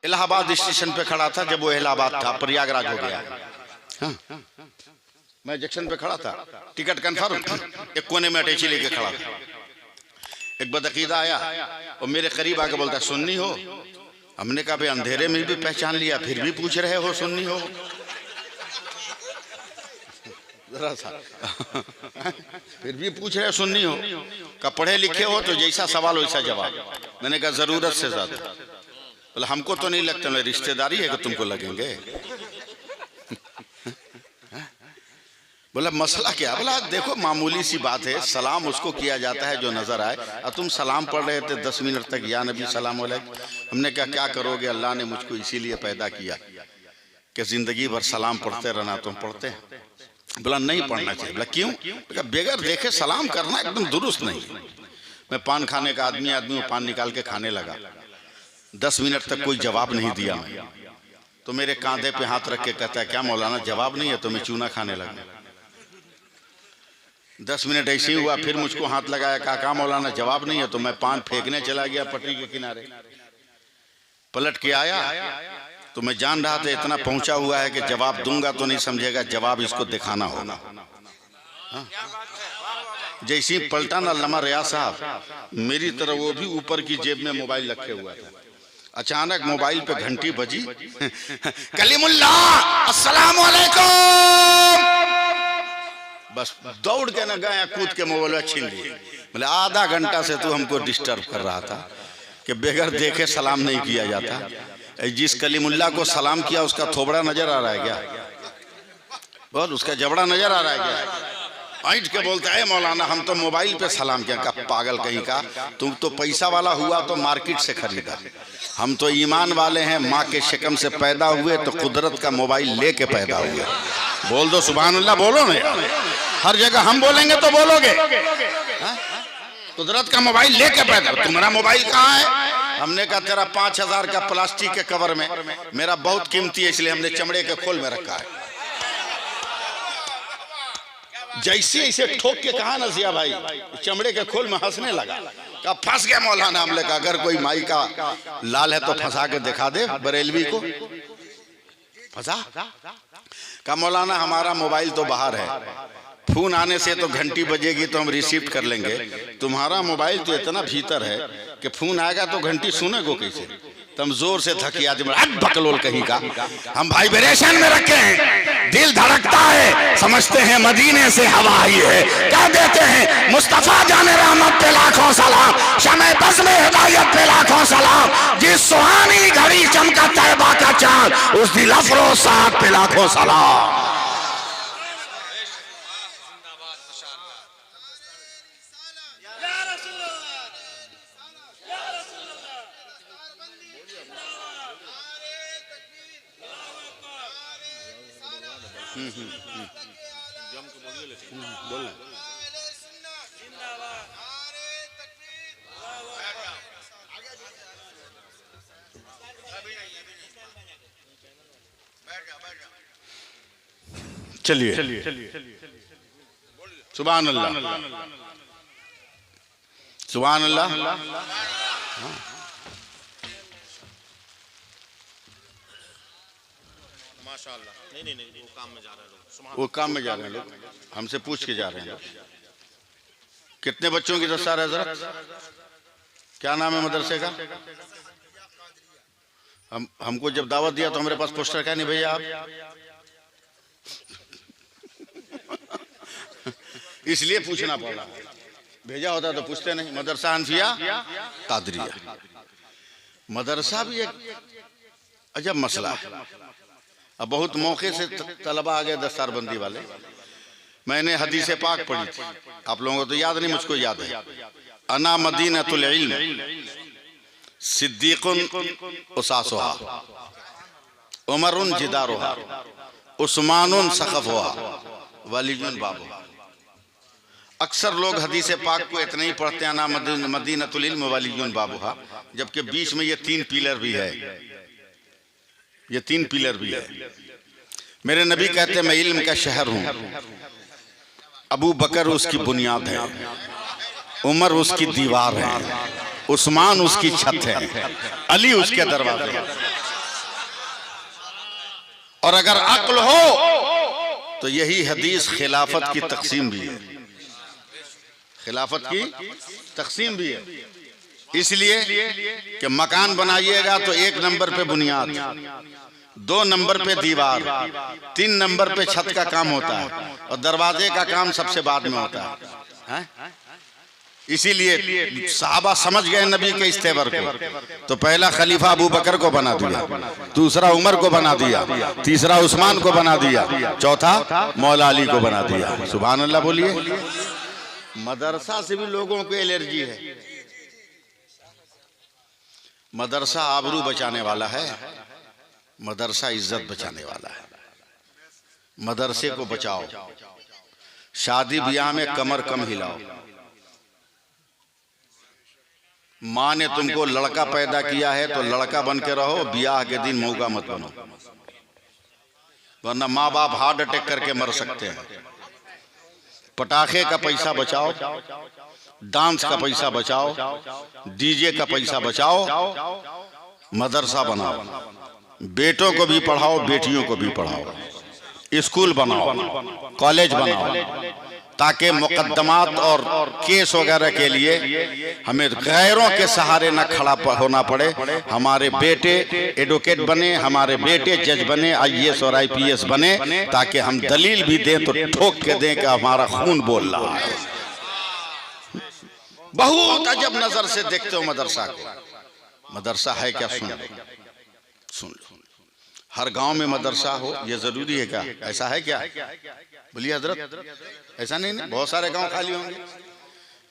Allahabad station पे खड़ा था जब वो इलाहाबाद था, प्रयागराज हो गया। हाँ, मैं जंक्शन पे खड़ा था, टिकट कंफर्म, एक कोने में अटैची लेके खड़ा था। एक बदअकीदा आया और मेरे करीब आके बोलता सुन्नी हो? हमने कहा भाई अंधेरे में भी पहचान लिया, फिर भी पूछ रहे हो सुन्नी हो? जरा सा फिर भी पूछ रहे हो सुन्नी हो? का पढ़े लिखे हो तो जैसा सवाल वैसा जवाब। मैंने कहा जरूरत से ज्यादा। बोला हमको तो नहीं लगता, मैं रिश्तेदारी है कि तुमको लगेंगे। बोला मसला क्या? बोला देखो मामूली सी बात है, सलाम उसको किया जाता है जो नजर आए, और तुम सलाम पढ़ रहे थे 10 मिनट तक, या नबी सलाम अलैकुम। हमने कहा क्या करोगे, अल्लाह ने मुझको इसीलिए पैदा किया कि जिंदगी भर सलाम पढ़ते रहना। तुम पढ़ते हैं? बोला नहीं पढ़ना चाहिए। बोला क्यों? बगैर देखे सलाम करना एकदम दुरुस्त नहीं। मैं पान खाने का आदमी में पान निकाल के खाने लगा, 10 मिनट तक कोई जवाब नहीं दिया। तो मेरे कांधे पे हाथ रख के कहता है क्या मौलाना जवाब नहीं है? तो मैं चूना खाने लगा। 10 मिनट ऐसे ही हुआ, फिर मुझको हाथ लगाया, कहा मौलाना जवाब नहीं है? तो मैं पान फेंकने चला गया पटरी के किनारे। पलट के आया तो मैं जान रहा था इतना पहुंचा हुआ है कि जवाब दूंगा तो नहीं समझेगा, जवाब इसको दिखाना होगा। हाँ? जैसे ही पलटा ना अल्लामा रियाज साहब मेरी तरफ, वो भी ऊपर की जेब में मोबाइल रखे हुआ था। अचानक मोबाइल पे घंटी बजी, कलीमुल्लाह अस्सलाम वालेकुम। बस दौड़ के ना गया, कूद के मोबाइल छीन लिए। बोले आधा घंटा से तू हमको डिस्टर्ब कर रहा था कि बगैर देखे सलाम नहीं किया जाता। जिस कलीमुल्लाह को सलाम किया उसका थोबड़ा नजर आ रहा है क्या? बोल उसका जबड़ा नजर आ रहा है क्या? ऐंठ के बोलता है मौलाना हम तो मोबाइल पे सलाम किया। का पागल कहीं का, तुम तो पैसा वाला हुआ तो मार्केट से खरीदा, हम तो ईमान वाले हैं, माँ के शिकम से पैदा हुए तो कुदरत का मोबाइल लेके पैदा हुए। बोल दो सुभान अल्लाह, बोलो ना। हर जगह हम बोलेंगे तो बोलोगे। कुदरत का मोबाइल लेके पैदा, तुम्हारा मोबाइल कहाँ है? हमने कहा तेरा 5000 का प्लास्टिक के कवर में, मेरा बहुत कीमती है इसलिए हमने चमड़े के खोल में रखा है। जैसे ऐसे ठोक के कहा ना जिया भाई, चमड़े के खोल में हंसने लगा। कहा फंस गया मौलाना। हमने कहा अगर कोई माई का लाल है तो फंसा के दिखा दे, बरेलवी को फंसा। कहा मौलाना हमारा मोबाइल तो बाहर है, फोन आने से तो घंटी बजेगी तो हम रिसीव कर लेंगे, तुम्हारा मोबाइल तो इतना भीतर है कि फोन आएगा तो घंटी सुनेगो कैसे? तुम जोर से थकिया बकलोल कहीं का। हम वाइब्रेशन में रखे हैं, दिल धड़कता है, समझते हैं मदीने से हवा आई है, क्या देते हैं मुस्तफा जाने रहमत पे लाखों सलाम, शमे बज़ में हिदायत पे लाखों सलाम, जिस सुहानी घड़ी चमका तैबा का चांद, उस दिल अफरोज साथ पे लाखों सलाम। चलिए सुभान अल्लाह, सुभान अल्लाह। माशाअल्लाह। नहीं, वो काम में जा रहे हैं लोग, वो काम में जा रहे हैं लोग, हमसे पूछ के जा रहे हैं। कितने बच्चों की दस्तार है जरा? क्या नाम है मदरसे का? हमको जब दावत दिया तो हमारे पास पोस्टर क्या नहीं भैया आप? इसलिए पूछना पड़ा, भेजा होता तो पूछते नहीं। मदरसा हनफिया कादरिया, मदरसा भी एक अजब मसला है। अब बहुत मौके से तलबा आ गए दस्तारबंदी वाले। मैंने हदीस पाक पढ़ी थी, आप लोगों को तो याद नहीं, मुझको याद है। अना मदीनतुल इल्म सिद्दीकुन उसासुहा उमरुन जिदारुहा उस्मानुन सक़फ़ुहा वलीयुन बाबुहा। अक्सर लोग हदीस पाक को इतना ही पढ़ते हैं ना मदीनतुल इल्म वलीयुन बाबुहा, जबकि बीच में ये 3 पिलर भी है, ये 3 पिलर भी है। मेरे नबी कहते हैं मैं इल्म का शहर हूँ, अबू बकर उसकी बुनियाद है, उमर उसकी दीवार है, उस्मान उसकी छत है, अली उसके दरवाजे है। और अगर अक्ल हो तो यही हदीस खिलाफत की तकसीम भी है, खिलाफत की तकसीम भी है। इसलिए कि मकान बनाइएगा तो 1 नंबर पे बुनियाद, 2 नंबर पे दीवार, 3 नंबर पे छत का काम होता है और दरवाजे का काम सबसे बाद में होता है। इसीलिए साहबा समझ गए नबी के इस तेवर को, तो पहला खलीफा अबू बकर को बना दिया, दूसरा उमर को बना दिया, तीसरा उस्मान को बना दिया, चौथा मौला अली को बना दिया। सुभान अल्लाह बोलिए। मदरसा से भी लोगों को एलर्जी है। मदरसा आबरू बचाने वाला है, मदरसा इज्जत बचाने वाला है। मदरसे को बचाओ, शादी ब्याह में कमर कम हिलाओ। माँ ने तुमको लड़का पैदा किया है तो लड़का बन के रहो, ब्याह के दिन मौका मत बनो, वरना माँ बाप हार्ट अटैक करके मर सकते हैं। पटाखे का पैसा बचाओ, डांस का पैसा बचाओ, डीजे का पैसा बचाओ, मदरसा बनाओ, बेटों को भी पढ़ाओ, बेटियों को भी पढ़ाओ, स्कूल बनाओ, कॉलेज बनाओ, ताकि मुकदमात और केस वगैरह के लिए हमें गैरों के सहारे न खड़ा होना पड़े। हमारे बेटे एडवोकेट बने, हमारे बेटे जज बने, IAS और IPS बने, ताकि हम दलील भी दें तो ठोक के दें कि हमारा खून बोल रहा है। बहुत अजब नजर से देखते हो मदरसा को। मदरसा है क्या? सुन लो। हर गांव में मदरसा हो ये जरूरी है क्या? ऐसा है क्या? बोलिए हजरत, ऐसा नहीं ना, बहुत सारे गांव खाली होंगे।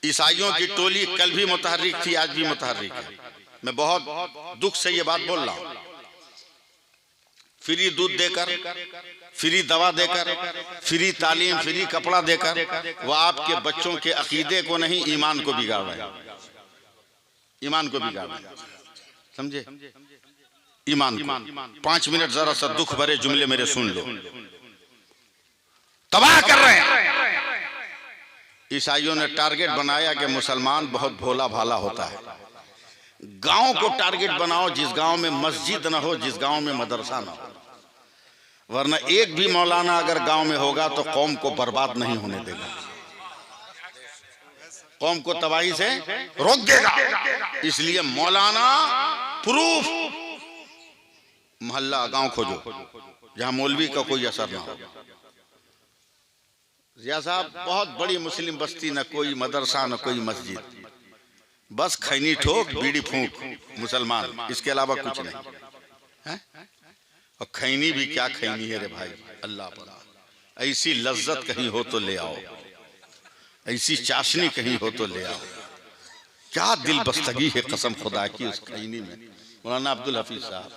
ईसाइयों की टोली कल भी मुतहर्रिक थी, आज भी मुतहर्रिक है। मैं बहुत दुख से ये बात बोल रहा हूं। फ्री दूध देकर, फ्री दवा देकर, फ्री तालीम, फ्री कपड़ा देकर वो आपके बच्चों के अकीदे को नहीं, ईमान को बिगाड़ रहे हैं। ईमान को बिगाड़ रहे हैं, समझे? ईमान को। 5 मिनट जरा सा दुख भरे जुमले मेरे सुन लो। तबाह कर रहे हैं। ईसाइयों ने टारगेट बनाया कि मुसलमान बहुत भोला भाला होता है। गांव को टारगेट बनाओ जिस गांव में मस्जिद ना हो, जिस गांव में मदरसा ना हो, वरना एक भी मौलाना अगर गांव में होगा तो कौम को बर्बाद नहीं होने देगा, कौम को तबाही से रोक देगा। इसलिए मौलाना प्रूफ मोहल्ला गांव खोजो जहां मौलवी का कोई असर ना हो। जिया साहब, बहुत बड़ी मुस्लिम बस्ती, न कोई मदरसा न कोई मस्जिद, बस खैनी ठोक बीड़ी फूंक मुसलमान, इसके अलावा कुछ नहीं है। और खैनी भी क्या खैनी है रे भाई, अल्लाह पर। ऐसी लज्जत कहीं हो तो ले आओ, ऐसी चाशनी कहीं हो तो ले आओ। क्या दिल बस्तगी है कसम खुदा की उस खैनी में। मौलाना अब्दुल हफीज साहब,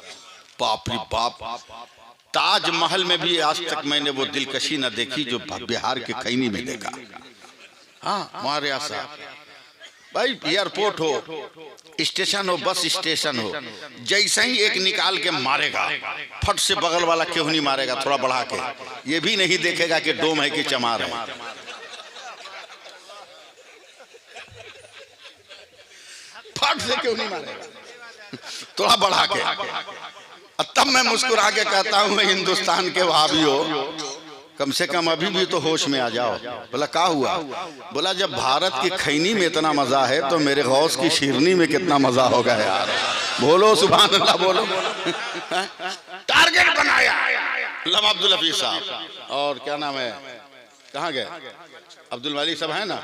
बाप रे बाप, ताजमहल में भी आज तक मैंने वो दिलकशी न देखी जो बिहार के खैनी में देखा। हाँ, हमारे साहब भाई, एयरपोर्ट हो, स्टेशन हो, बस स्टेशन हो, जैसे ही एक निकाल के मारेगा, फट से बगल वाला क्यों नहीं मारेगा, थोड़ा बढ़ा के, ये भी नहीं देखेगा कि डोम है कि चमार है। फट से क्यों नहीं मारेगा, थोड़ा बढ़ा के। तब मैं मुस्कुरा के कहता हूं, हिंदुस्तान के वहाबियों, कम से कम अभी भी तो होश में आ जाओ। बोला क्या हुआ? बोला जब भारत की खैनी में इतना मजा है तो मेरे गौस की शिरनी में कितना मजा होगा यार। बोलो सुभान अल्लाह, बोलो। टारगेट बनाया अल्लामा अब्दुल हफीज साहब, और क्या नाम है, कहाँ गए, अब्दुल मालिक साहब है ना,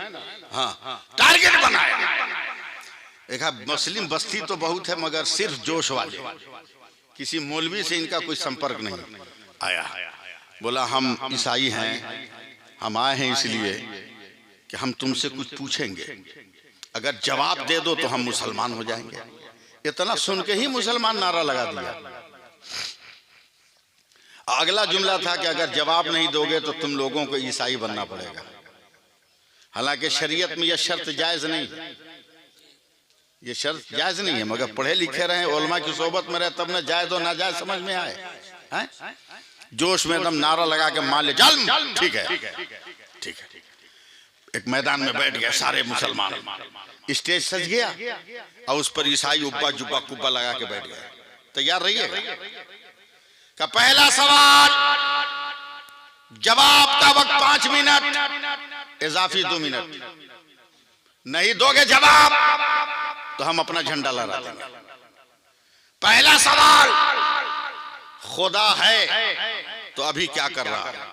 हाँ, टारगेट बनाया। देखा मुस्लिम बस्ती तो बहुत है मगर सिर्फ जोश वाले, किसी मौलवी से इनका कोई संपर्क नहीं आया। बोला हम ईसाई हैं, हम आए हैं इसलिए कि हम तुमसे कुछ पूछेंगे, अगर जवाब दे दो तो हम मुसलमान हो जाएंगे। इतना सुन के ही मुसलमान नारा लगा दिया। अगला जुमला था कि अगर जवाब नहीं दोगे तो तुम लोगों को ईसाई बनना पड़ेगा। हालांकि शरीयत में यह शर्त जायज नहीं, ये शर्त जायज नहीं है, मगर पढ़े लिखे रहे, उलमा की सोबत में रहे, तब न जायज और नाजायज समझ में आए हैं? जोश में एकदम नारा लगा के मान ले जल्म, ठीक है ठीक है। एक मैदान में बैठ गए सारे मुसलमान, स्टेज सज गया और उस पर ईसाई उब्बा जुब्बा कुब्बा लगा के बैठ गए, तैयार रहिएगा। का पहला सवाल जवाब का वक्त 5 मिनट, इजाफी 2 मिनट। नहीं दोगे जवाब तो हम अपना झंडा लहरा देंगे। पहला सवाल, खुदा है तो अभी क्या कर रहा है?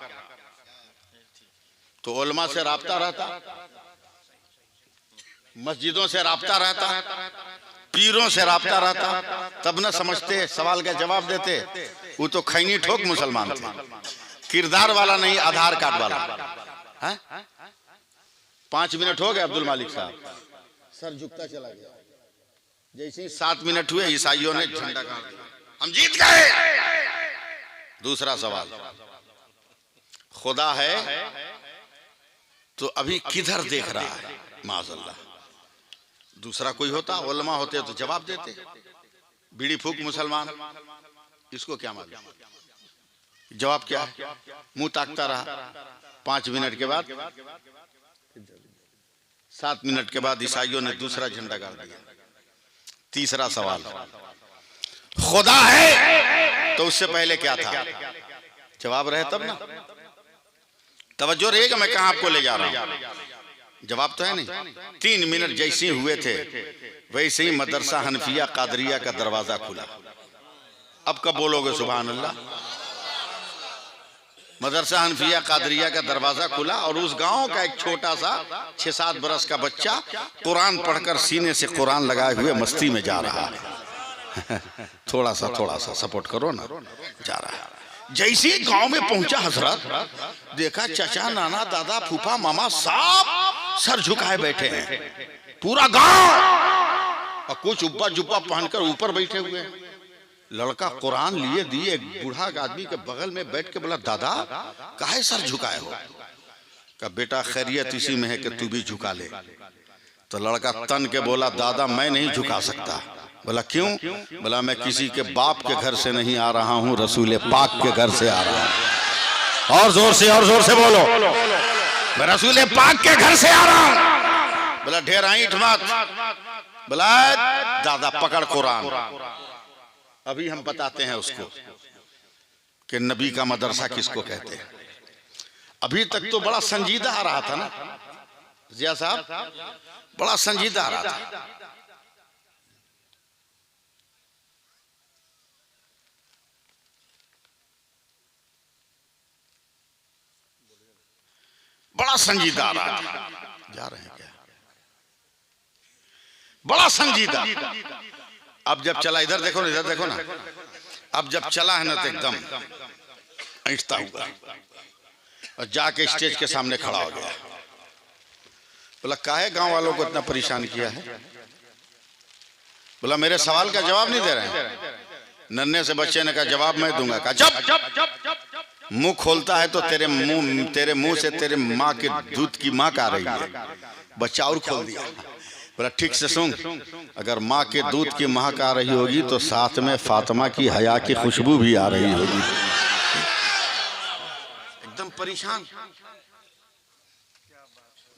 तो उलमा से राब्ता रहता, मस्जिदों से राब्ता रहता, पीरों से राब्ता रहता, तब न समझते, सवाल का जवाब देते। वो तो खैनी ठोक मुसलमान थे, किरदार वाला नहीं, आधार कार्ड वाला है? 5 मिनट हो गए अब्दुल मालिक साहब, सर झुकता चला गया। जैसे ही 7 मिनट हुए ईसाइयों ने झंडा गाड़ दिया, हम जीत गए। दूसरा सवाल, खुदा है तो अभी किधर देख रहा है? माज़अल्लाह। दूसरा कोई होता, उलमा होते तो जवाब देते। बीड़ी फूक मुसलमान, इसको क्या मालूम? जवाब क्या है? मुंह ताकता रहा। 5 मिनट के बाद, 7 मिनट के बाद ईसाइयों ने दूसरा झंडा गाड़ दिया। तीसरा सवाल, खुदा है तो उससे पहले क्या था? जवाब रहे तब ना। तवज्जो रहेगा, मैं कहां आपको ले जा रहा हूं। जवाब तो है नहीं। 3 मिनट जैसे हुए थे वैसे ही मदरसा हनफिया कादरिया का दरवाजा खुला। अब कब बोलोगे सुभान अल्लाह? मदरसा हनफिया कादरिया का दरवाजा खुला और उस गांव का एक छोटा सा 6-7 बरस का बच्चा कुरान पढ़कर सीने से कुरान लगाए हुए मस्ती में जा रहा है। थोड़ा सा सपोर्ट करो ना, जा रहा है। जैसे ही गांव में पहुंचा हजरत, देखा चाचा, नाना, दादा, फूफा, मामा सब सर झुकाए बैठे हैं। पूरा गांव, और कुछ उब्बा जुब्बा पहनकर ऊपर बैठे हुए हैं। लड़का कुरान लिए दिए, एक बूढ़ा आदमी के बगल में बैठ के बोला, दादा काहे सर झुकाए हो? का बेटा खैरियत इसी में है कि तू भी झुका ले। तो लड़का तन के बोला, दादा मैं नहीं झुका सकता। बोला क्यों? बोला मैं किसी के बाप के घर से नहीं आ रहा हूँ, रसूल पाक के घर से आ रहा हूँ। और जोर से बोलो, मैं रसूल पाक के घर से आ रहा हूँ। बोला ढेर ईंट मत। बोला दादा पकड़ कुरान। अभी हम बताते हैं उसको कि नबी का मदरसा किसको कहते हैं। अभी तक तो बड़ा संजीदा आ रहा था ना जिया साहब, बड़ा संजीदा आ रहा था। बड़ा संजीदा आ रहा था। जा रहे हैं क्या? बड़ा संजीदा। अब जब चला, इधर देखो ना, अब जब चला है ना तो एकदम ऐठता हुआ और जाके स्टेज के सामने खड़ा हो गया। बोला काहे गांव वालों को इतना परेशान किया है? बोला मेरे सवाल का जवाब नहीं दे रहे हैं। नन्हे से बच्चे ने कहा जवाब मैं दूंगा। कहा जब मुंह खोलता है तो तेरे मुंह से तेरे माँ के दूध की महक आ रही है। बच्चा और खोल दिया। बोला ठीक से सुन, अगर माँ के दूध की महक आ रही होगी तो साथ में फातिमा की हया की खुशबू भी आ रही होगी। एकदम परेशान।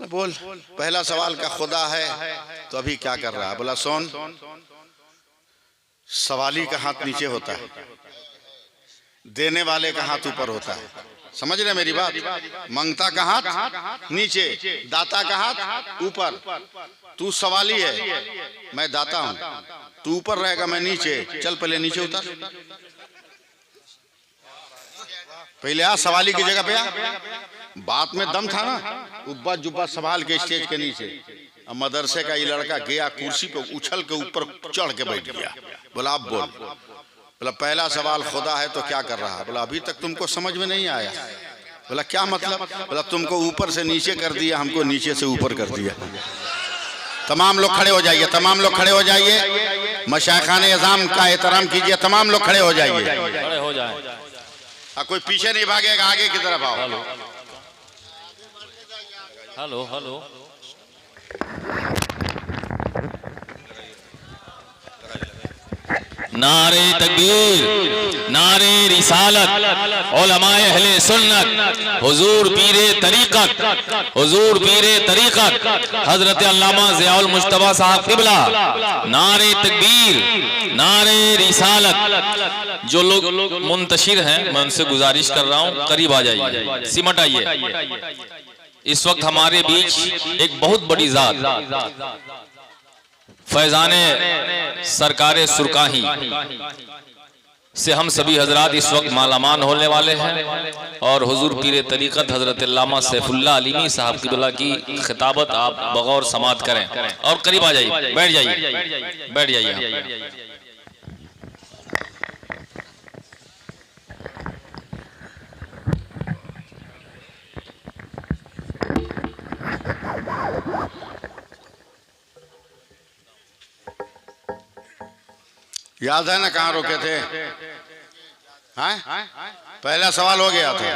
बोल पहला सवाल का खुदा है तो अभी क्या कर रहा है? बोला सुन, सवाली का हाथ नीचे होता है, देने वाले का हाथ ऊपर होता है। समझ रहे मेरी बात? मंगता का हाथ नीचे, दाता का हाथ ऊपर। तू सवाली है, मैं दाता हूं। तू ऊपर रहेगा, मैं नीचे। चल पहले नीचे उतर, पहले आ सवाली की जगह पे आ। बात में दम था ना। उब्बा जुब्बा संभाल के स्टेज के नीचे। अब मदरसे का ये लड़का गया कुर्सी पे उछल के ऊपर चढ़ के बैठ गया। बोला अब बोल। बोला पहला सवाल खुदा है तो क्या कर रहा है? बोला अभी तक तुमको समझ में नहीं आया। बोला क्या मतलब? बोला तुमको ऊपर से नीचे कर दिया, हमको नीचे से ऊपर कर दिया। तमाम लोग खड़े हो जाइए, तमाम लोग खड़े हो जाइए। मशाइखाने इज़ाम का एहतराम कीजिए। तमाम लोग खड़े हो जाइए, खड़े हो जाए। कोई पीछे नहीं भागेगा, आगे की तरफ आओ। Hello hello. नारे तकबीर, नारे रिसालत। रिसालत उलमाए अहले सुन्नत हुजूर पीरे तरीक़त हजरत अल्लामा ज़ियाउल मुज्तबा साहब क़िबला, नारे तकबीर, नारे रिसालत। जो लोग मुंतशिर हैं मैं उनसे गुजारिश कर रहा हूँ करीब आ जाइए, सिमट आइए। इस वक्त हमारे बीच एक बहुत बड़ी जात फैजाने सरकारे सुरकाही से हम सभी हजरात इस वक्त मालामाल होने वाले हैं और हुजूर पीरे तरीक़त हजरत अल्लामा सैफुल्लाह अलीमी साहब क़िबला की खिताबत आप बगौर समात करें और करीब आ जाइए, बैठ जाइए। याद है ना कहाँ रोके थे? हैं? पहला सवाल हो गया था।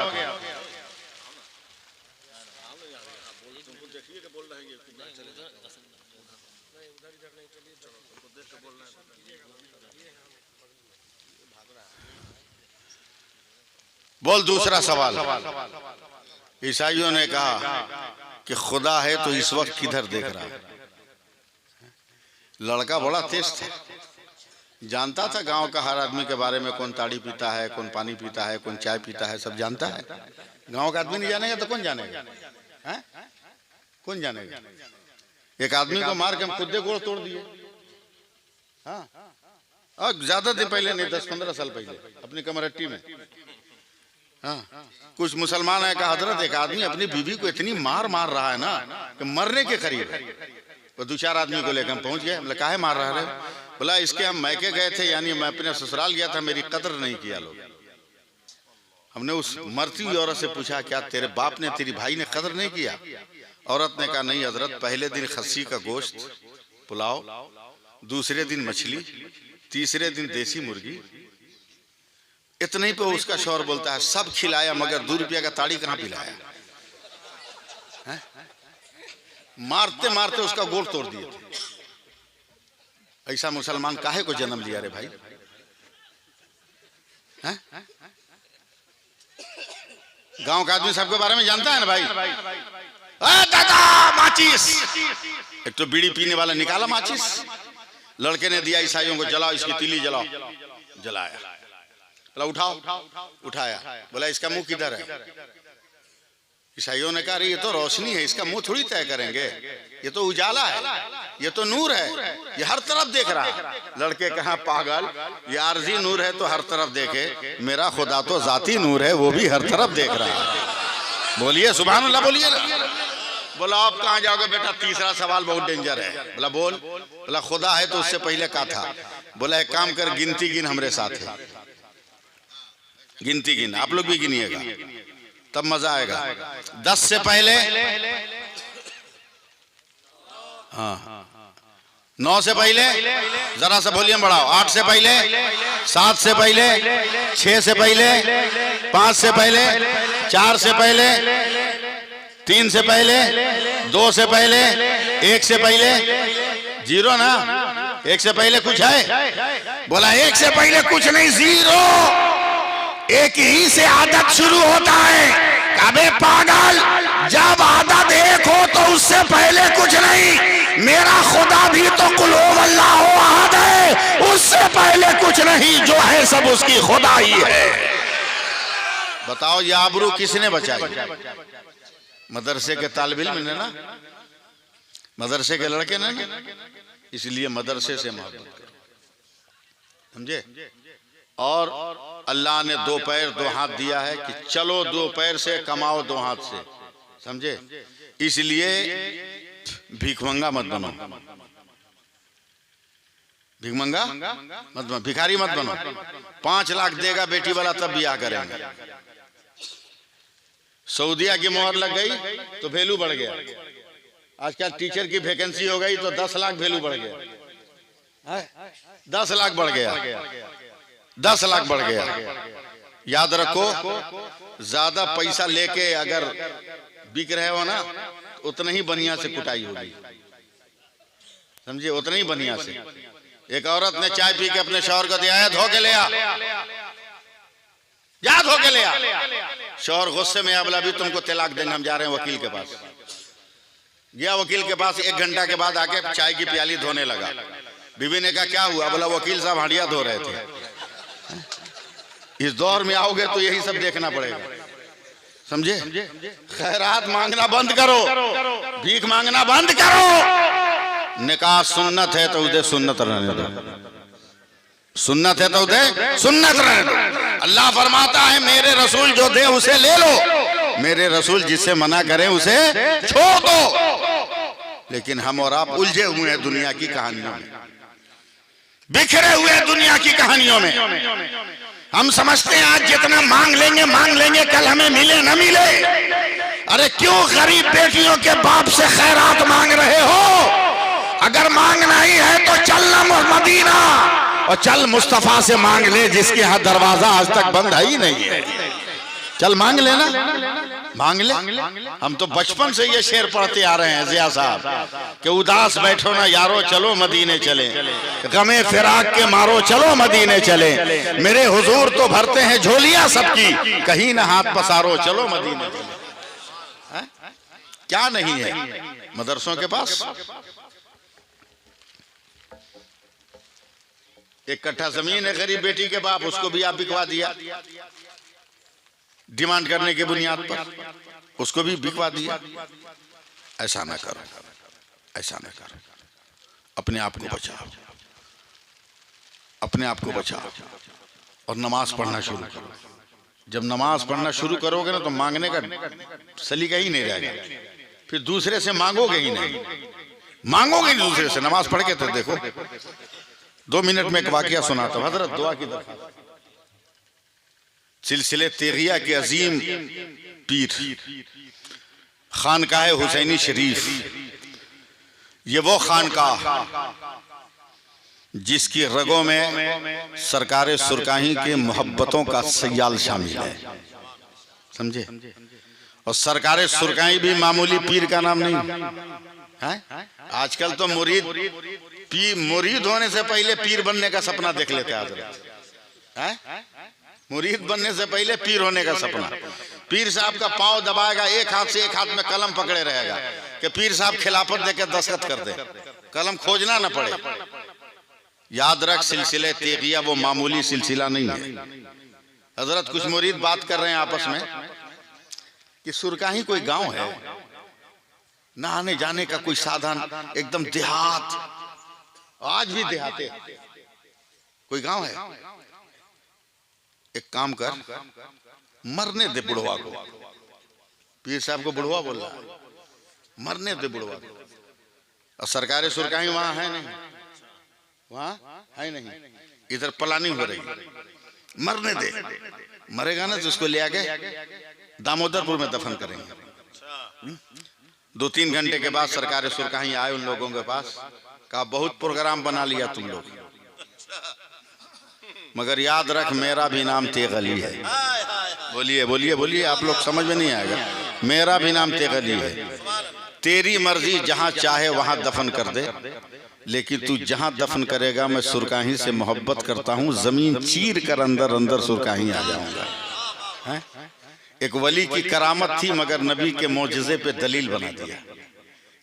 बोल दूसरा सवाल। ईसाइयों ने कहा कि खुदा है तो इस वक्त किधर देख रहा है? लड़का बड़ा तेज था, जानता था गांव का हर आदमी के बारे में, कौन ताड़ी पीता है, कौन पानी पीता है, कौन चाय पीता है, सब जानता है। गांव का आदमी नहीं जानेगा तो कौन जानेगा? हैं? कौन जानेगा? एक आदमी को मार के हम खुद गोड़ तोड़ दिए। हाँ, और ज्यादा दिन पहले नहीं, 10-15 साल पहले अपनी कमरट्टी में। हाँ, कुछ मुसलमान है कहा हजरत एक आदमी अपनी बीवी को इतनी मार रहा है ना कि मरने के करीब है। वो 2-4 आदमी को लेकर हम पहुंच गए। बोला काहे मार रहा है? बोला इसके हम मैके गए थे, यानी मैं अपने ससुराल गया था, मेरी कदर नहीं किया लोग। हमने उस मरती हुई औरत से पूछा क्या तेरे बाप ने, तेरी भाई ने कदर नहीं किया? औरत ने कहा नहीं हजरत, पहले दिन खस्सी का गोश्त पुलाव, दूसरे दिन मछली, तीसरे दिन देसी मुर्गी। इतने ही पे उसका शौहर बोलता है सब खिलाया मगर 2 रुपया का ताड़ी कहाँ पिलाया? मारते मारते उसका गोड़ तोड़ दिए थे। ऐसा मुसलमान काहे को जन्म लिया रे भाई? गांव का आदमी सबके बारे में जानता है ना भाई? दादा माचिस, एक तो बीड़ी पीने वाला निकाला माचिस, लड़के ने दिया ईसाइयों को, जलाओ इसकी तीली जलाओ। जलाया। बोला उठाओ, उठाया। बोला इसका मुंह किधर है? ईसाइयों ने कहा ये तो रोशनी है, इसका मुंह थोड़ी तय करेंगे, ये तो उजाला है, ये तो नूर है, ये हर तरफ देख रहा है। लड़के कहा पागल, ये आरजी नूर है तो हर तरफ देखे, मेरा खुदा तो जाती नूर है, वो भी हर तरफ देख रहा है। बोलिए सुभान अल्लाह, बोलिए ना। बोला आप कहाँ जाओगे बेटा? तीसरा सवाल बहुत डेंजर है। बोला बोल। बोला खुदा है तो उससे पहले कहा था। बोला एक काम कर, गिनती गिन हमरे साथ है, गिनती गिन, आप लोग भी गिनिएगा तब मजा आएगा। 10 से पहले, हाँ 9 से पहले, जरा सा वॉल्यूम बढ़ाओ। 8 से पहले, 7 से पहले, 6 से पहले, 5 से पहले, 4 से पहले, 3 से पहले, 2 से पहले, 1 से पहले, 0 ना? 1 से पहले कुछ है? बोला 1 से पहले कुछ नहीं, 0। एक ही से आदत शुरू होता है। अबे पागल, जब आदत एक हो तो उससे पहले कुछ नहीं। मेरा खुदा भी तो कुल अल्लाह अहद है, उससे पहले कुछ नहीं, जो है सब उसकी खुदा ही है। बताओ ये आबरू किसने बचाई? मदरसे के तालिब इल्म ने ना, मदरसे के लड़के ने ना। इसलिए मदरसे से मोहब्बत करो, समझे? और अल्लाह ने 2 पैर 2 हाथ दिया है कि चलो 2 पैर से, कमाओ 2 हाथ से, समझे? इसलिए भीखमंगा मत बनो, भीखमंगा मत बनो, भिखारी मत बनो। 5 लाख देगा बेटी वाला तब ब्याह करेंगे। सऊदिया की मोहर लग गई तो वैल्यू बढ़ गया। आजकल टीचर की वैकेंसी हो गई तो 10 लाख वैल्यू बढ़ गया, 10 लाख बढ़ गया, 10 लाख बढ़ गया। याद रखो, ज्यादा पैसा लेके अगर बिक रहे हो ना, उतना ही बढ़िया से कुटाई होगी, समझिए? उतना ही बढ़िया से। एक औरत ने चाय पी के अपने शौहर को दिया है, धो के ले आ। जा धो के ले आ। शौहर गुस्से में बोला अभी तुमको तलाक देंगे, हम जा रहे हैं वकील के पास। गया वकील के पास, 1 घंटा के बाद आके चाय की प्याली धोने लगा। बीवी ने कहा क्या हुआ? बोला वकील साहब हांडिया धो रहे थे। इस दौर में आओगे तो यही सब देखना पड़ेगा, समझे? खैरात मांगना बंद करो, भीख मांगना बंद करो। निकाह सुन्नत है तो उधर सुन्नत रहने दो, सुन्नत है तो उधर सुन्नत रहने दो। अल्लाह फरमाता है मेरे रसूल जो दे उसे ले लो, मेरे रसूल जिससे मना करें उसे छोड़ दो। लेकिन हम और आप उलझे हुए हैं दुनिया की कहानियों में, बिखरे हुए हैं दुनिया की कहानियों में। हम समझते हैं आज जितना मांग लेंगे कल हमें मिले न मिले। अरे क्यों गरीब बेटियों के बाप से खैरात मांग रहे हो? अगर मांगना ही है तो चलना मदीना और चल मुस्तफा से मांग ले, जिसके यहाँ दरवाजा आज तक बंद है ही नहीं है। चल मांग लेना, मांग ले। हम तो बचपन से ये शेर पढ़ते आ रहे हैं जिया साहब कि उदास बैठो ना यारो चलो मदीने चले, गमे फिराक के मारो चलो मदीने चले, मेरे हुजूर तो भरते हैं झोलियां सबकी, कहीं ना हाथ पसारो चलो मदीने चले। क्या नहीं है मदरसों के पास? 1 कट्ठा जमीन है गरीब बेटी के बाप, उसको भी आप बिकवा दिया डिमांड करने के बुनियाद पर, उसको भी बिकवा दिया। ऐसा ना करो, ऐसा ना करो। अपने आप को बचाओ, अपने आप को बचाओ और नमाज पढ़ना शुरू करो। जब नमाज पढ़ना शुरू करोगे ना तो मांगने का सलीका ही नहीं रहेगा, फिर दूसरे से मांगोगे ही नहीं, मांगोगे दूसरे से। नमाज पढ़ के तो देखो, 2 मिनट में एक वाकया सुनाता हूं। हजरत दुआ की दरख्वास्त, सिलसिले तेगिया के अजीम पीर खानकाह हुसैनी शरीफ, ये वो खानकाह जिसकी रगों में सरकारे सुरकाही के मोहब्बतों का सयाल शामिल है, समझे? और सरकारे सुरकाही भी मामूली पीर का नाम नहीं है। आजकल तो मुरीद होने से पहले पीर बनने का सपना देख लेते हैं। मुरीद बनने से पहले पीर होने का सपना। पीर साहब का पांव दबाएगा, एक हाथ से एक हाथ में कलम पकड़े रहेगा कि पीर साहब खिलाफत देकर दस्तखत कर दे, कलम खोजना ना पड़े। याद रख, सिलसिले तेगिया वो मामूली सिलसिला नहीं है। हजरत कुछ मुरीद बात कर रहे हैं आपस में कि सुरकाही कोई गांव है, ना आने जाने का कोई साधन, एकदम देहात, आज भी देहाते कोई गांव है। एक काम कर, मरने दे बुढ़वा को। पीर साहब को बुढ़वा बोल रहा है, मरने दे बुढ़वा को। और सरकारें सुरकाही वहां है नहीं, वहां है नहीं, इधर प्लानिंग हो रही, मरने दे। मरेगा ना तो उसको ले आके दामोदरपुर में दफन करेंगे। 2-3 घंटे के बाद सरकारें सुरकाही आए उन लोगों के पास, कहा बहुत प्रोग्राम बना लिया तुम लोग, मगर याद रख मेरा भी नाम तेगली है। बोलिए बोलिए बोलिए, आप लोग समझ में नहीं आएगा। मेरा भी नाम तेगली है। तेरी मर्जी, जहां चाहे वहां दफन कर दे, लेकिन तू जहां दफन करेगा मैं सुरकाही से मोहब्बत करता हूं, जमीन चीर कर अंदर अंदर सुरकाही आ जाऊंगा। एक वली की करामत थी, मगर नबी के मौजज़े पे दलील बना दिया।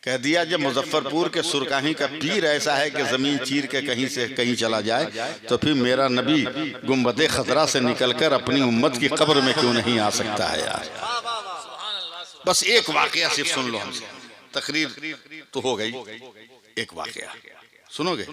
कह दिया जब मुजफ्फरपुर के सुरकाही का पीर ऐसा है कि जमीन चीर के कहीं से कहीं चला जाए, तो फिर मेरा नबी गुंबदे खतरा से निकलकर अपनी उम्मत की कब्र में क्यों नहीं आ सकता है यार। बस एक वाकया सिर्फ सुन लो हमसे, तकरीर तो हो गई। एक वाकया सुनोगे?